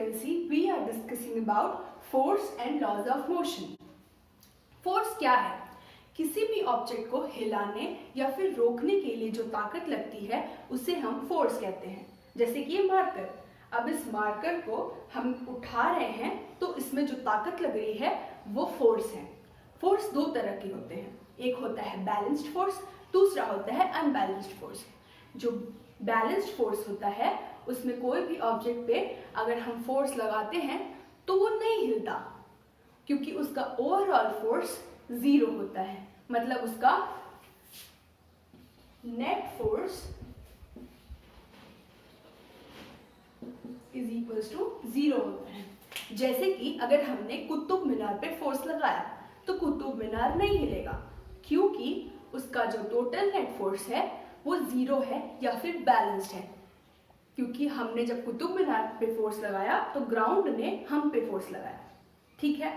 can see, we are discussing about force and laws of motion. Force क्या है? किसी भी ऑब्जेक्ट को हिलाने या फिर रोकने के लिए जो ताकत लगती है उसे हम फोर्स कहते हैं। जैसे कि ये मार्कर, अब इस मार्कर को हम उठा रहे हैं तो इसमें जो ताकत लग रही है वो फोर्स है। फोर्स दो तरह के होते हैं, एक होता है बैलेंस्ड फोर्स, दूसरा होता है अनबैलेंस्ड फोर्स। जो बैलेंस्ड फोर्स होता है उसमें कोई भी ऑब्जेक्ट पे अगर हम फोर्स लगाते हैं तो वो नहीं हिलता, क्योंकि उसका ओवरऑल फोर्स 0 होता है। मतलब उसका net force is equals to 0 होता है। जैसे कि अगर हमने कुतुब मीनार पे फोर्स लगाया तो कुतुब मीनार नहीं हिलेगा, क्योंकि उसका जो टोटल नेट फोर्स है वो 0 है या फिर बैलेंस्ड है। क्योंकि हमने जब कुतुब मीनार पे फोर्स लगाया तो ग्राउंड ने हम पे फोर्स लगाया। ठीक है,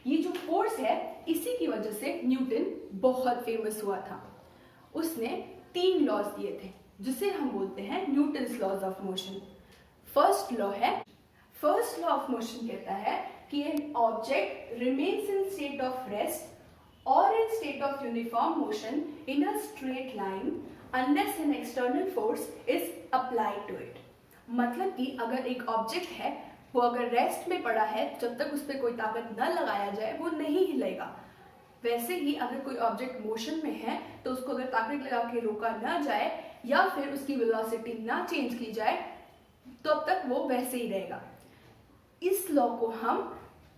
ये जो फोर्स है इसी की वजह से न्यूटन बहुत फेमस हुआ था। उसने 3 लॉज दिए थे जिसे हम बोलते हैं Newton's laws of motion. First law of motion कहता है कि an object remains in state of rest और in state of uniform motion in a straight line unless an external force is applied to it। मतलब कि अगर एक object है वो अगर रेस्ट में पड़ा है, जब तक उस पर कोई ताकत न लगाया जाए वो नहीं हिलेगा। वैसे ही अगर कोई ऑब्जेक्ट मोशन में है तो उसको अगर ताकत लगा के रोका ना जाए या फिर उसकी वेलोसिटी ना चेंज की जाए तो अब तक वो वैसे ही रहेगा। इस लॉ को हम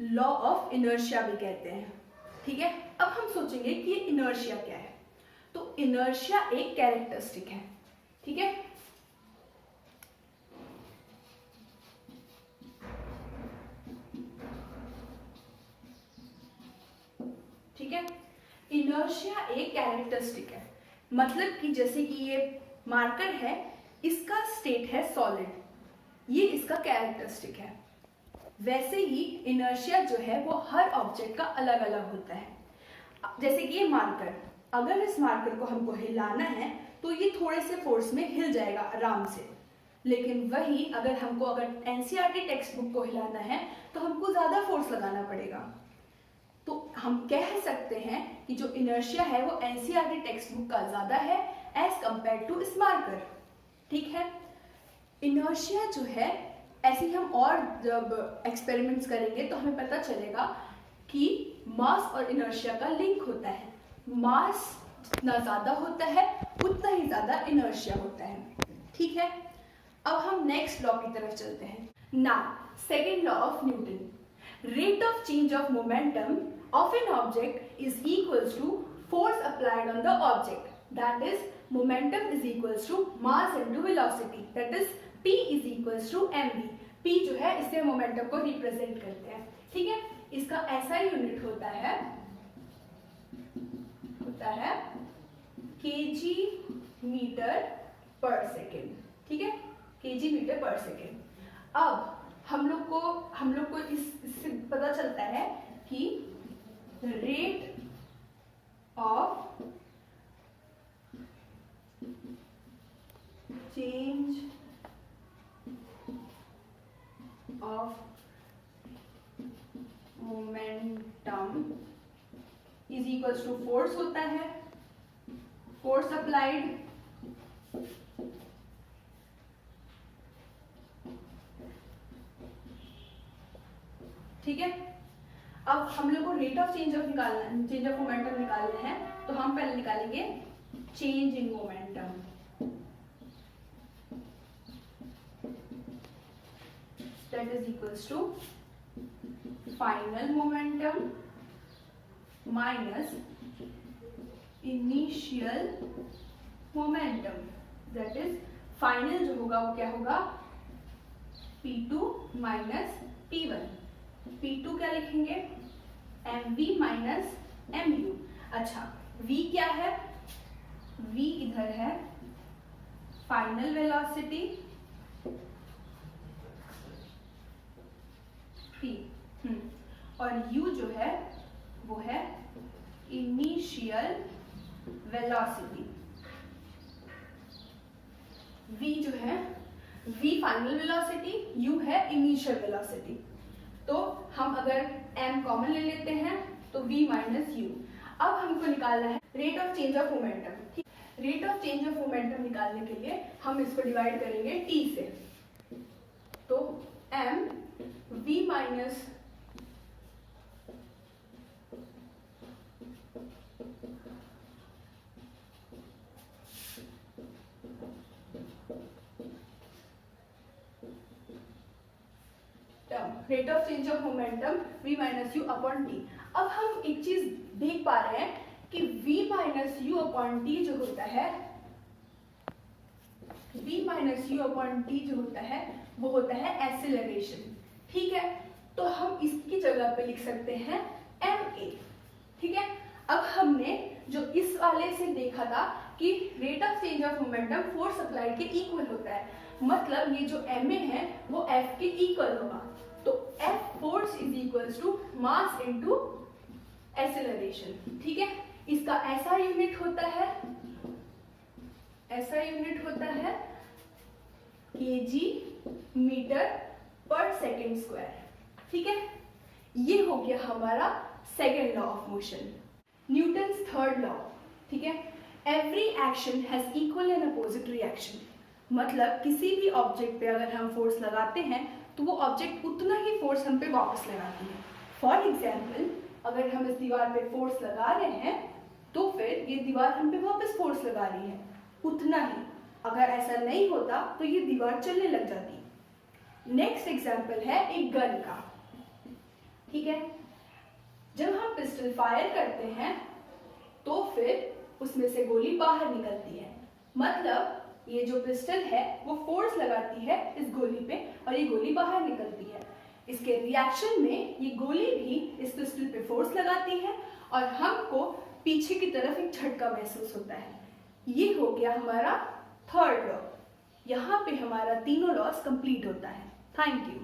लॉ ऑफ इनर्शिया भी कहते हैं। ठीक है, अब हम सोचेंगे कि ये इनर्शिया क्या है। तो इनर्शिया एक कैरेक्टरिस्टिक है। ठीक है, ठीक है, इनर्शिया एक कैरेक्टरिस्टिक है। मतलब कि जैसे कि ये मार्कर है, इसका स्टेट है सॉलिड, ये इसका कैरेक्टरिस्टिक है। वैसे ही इनर्शिया जो है वो हर ऑब्जेक्ट का अलग अलग होता है। जैसे कि ये मार्कर, अगर इस मार्कर को हमको हिलाना है तो ये थोड़े से फोर्स में हिल जाएगा आराम से, लेकिन वही अगर एनसीईआरटी टेक्स्ट बुक को हिलाना है तो हमको ज़्यादा फोर्स लगाना पड़ेगा। तो हम कह सकते हैं कि जो इनर्शिया है वो एनसीईआरटी टेक्स्ट बुक का ज़्यादा है एज कंपेयर टू इस मार्कर। ठीक है, इनर्शिया जो है, ऐसे ही हम और जब एक्सपेरिमेंट्स करेंगे तो हमें पता चलेगा कि मास और इनर्शिया का लिंक होता है। मास जितना ज्यादा होता है उतना ही ज्यादा इनर्शिया होता है। ठीक है, अब हम नेक्स्ट लॉ की तरफ चलते हैं। Now second law of Newton, rate of change of momentum of an object is equals to force applied on the object, that is momentum is equals to mass into velocity, that is p is equals to mv। p जो है इससे momentum को represent करते हैं। ठीक है, इसका ऐसा यूनिट होता है kg मीटर पर सेकेंड। ठीक है, kg मीटर पर सेकेंड। अब हम लोग को इससे पता चलता है कि rate of change of momentum is equals to force होता है, फोर्स अप्लाइड ठीक है। अब हम लोग को rate of change of momentum निकालना है, तो हम पहले निकालेंगे change in momentum. That is equals to final momentum minus initial momentum. That is final जो होगा वो क्या होगा, P2 माइनस P1। P2 क्या लिखेंगे, mv माइनस mu। अच्छा, v क्या है, v इधर है फाइनल वेलोसिटी p, और u जो है वो है इनिशियल वेलोसिटी। v जो है v फाइनल वेलोसिटी, u है इनिशियल वेलोसिटी। तो हम अगर m कॉमन ले लेते हैं तो v माइनस u। अब हमको निकालना है rate of change of momentum. Rate of change of momentum निकालने के लिए हम इसको डिवाइड करेंगे t से। तो m v minus rate of change of momentum v minus you upon T. अब हम एक चीज देख पा रहे हैं कि v minus you upon T जो होता है, v minus you upon T जो होता है वो होता है एक्सेलरेशन। ठीक है, तो हम इसकी जगह पे लिख सकते हैं ma। ठीक है, अब हमने जो इस वाले से देखा था कि rate of change of momentum force applied के इक्वल होता है, मतलब ये जो ma है वो f के इक्वल होगा। तो F force is equals to mass into acceleration. ठीक है, इसका ऐसा यूनिट होता है, kg metre per second square. ठीक है, ये हो गया हमारा second law of motion, Newton's third law. ठीक है, every action has equal and opposite reaction, मतलब किसी भी ऑब्जेक्ट पे अगर हम फोर्स लगाते हैं तो वो ऑब्जेक्ट उतना ही फोर्स हम पे वापस लगाती है। फॉर एग्जाम्पल, अगर हम इस दीवार पे फोर्स लगा रहे हैं तो फिर ये दीवार हम पे वापस फोर्स लगा रही है उतना ही। अगर ऐसा नहीं होता तो ये दीवार चलने लग जाती। नेक्स्ट एग्जाम्पल है एक गन का। ठीक है, जब हम पिस्टल फायर करते हैं तो फिर उसमें से गोली बाहर निकलती है, मतलब ये जो पिस्टल है वो फोर्स लगाती है इस गोली पे और ये गोली बाहर निकलती है। इसके रिएक्शन में ये गोली भी इस पिस्टल पे फोर्स लगाती है और हमको पीछे की तरफ एक झटका महसूस होता है। ये हो गया हमारा थर्ड लॉ। यहाँ पे हमारा तीनों लॉस कंप्लीट होता है। Thank you.